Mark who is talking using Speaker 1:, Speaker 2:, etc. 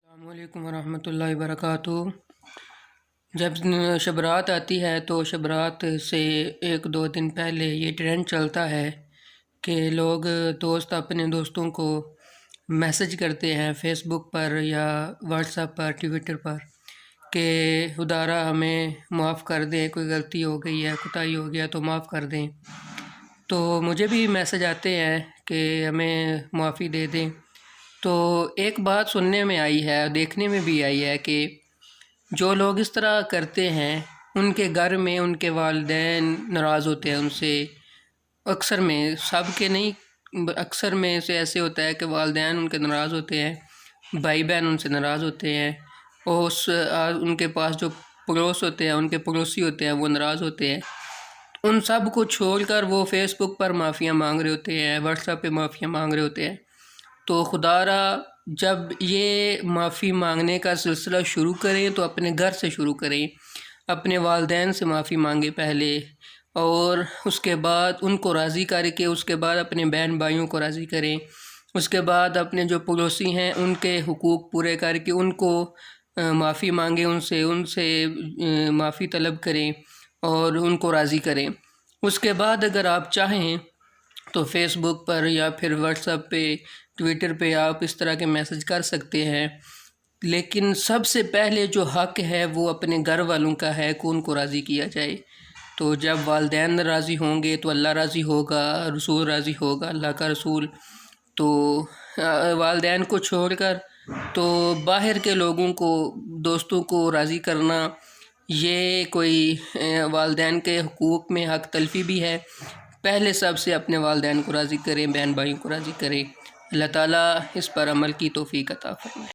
Speaker 1: السلام علیکم ورحمۃ اللہ وبرکاتہ۔ جب شب رات آتی ہے تو شب رات سے ایک دو دن پہلے یہ ٹرینڈ چلتا ہے کہ لوگ دوست اپنے دوستوں کو میسج کرتے ہیں فیس بک پر یا واٹس ایپ پر، ٹویٹر پر کہ خدارا ہمیں معاف کر دیں، کوئی غلطی ہو گئی ہے، کوتاہی ہو گیا تو معاف کر دیں۔ تو مجھے بھی میسج آتے ہیں کہ ہمیں معافی دے دیں۔ تو ایک بات سننے میں آئی ہے، دیکھنے میں بھی آئی ہے کہ جو لوگ اس طرح کرتے ہیں ان کے گھر میں ان کے والدین ناراض ہوتے ہیں ان سے۔ اکثر میں، سب کے نہیں، اکثر میں سے ایسے ہوتا ہے کہ والدین ان کے ناراض ہوتے ہیں، بھائی بہن ان سے ناراض ہوتے ہیں، اور ان کے پاس جو پڑوس ہوتے ہیں، ان کے پڑوسی ہوتے ہیں، وہ ناراض ہوتے ہیں۔ ان سب کو چھوڑ کر وہ فیس بک پر معافیاں مانگ رہے ہوتے ہیں، واٹس ایپ پہ معافیاں مانگ رہے ہوتے ہیں۔ تو خدارا جب یہ معافی مانگنے کا سلسلہ شروع کریں تو اپنے گھر سے شروع کریں، اپنے والدین سے معافی مانگیں پہلے، اور اس کے بعد ان کو راضی کر کے اس کے بعد اپنے بہن بھائیوں کو راضی کریں، اس کے بعد اپنے جو پڑوسی ہیں ان کے حقوق پورے کر کے ان کو معافی مانگیں، ان سے معافی طلب کریں اور ان کو راضی کریں۔ اس کے بعد اگر آپ چاہیں تو فیس بک پر یا پھر واٹس ایپ پہ، ٹویٹر پہ آپ اس طرح کے میسج کر سکتے ہیں، لیکن سب سے پہلے جو حق ہے وہ اپنے گھر والوں کا ہے کہ ان کو راضی کیا جائے۔ تو جب والدین راضی ہوں گے تو اللہ راضی ہوگا، رسول راضی ہوگا، اللہ کا رسول۔ تو والدین کو چھوڑ کر تو باہر کے لوگوں کو، دوستوں کو راضی کرنا، یہ کوئی والدین کے حقوق میں حق تلفی بھی ہے۔ پہلے سب سے اپنے والدین کو راضی کریں، بہن بھائیوں کو راضی کریں۔ اللہ تعالیٰ اس پر عمل کی توفیق عطا فرمائے۔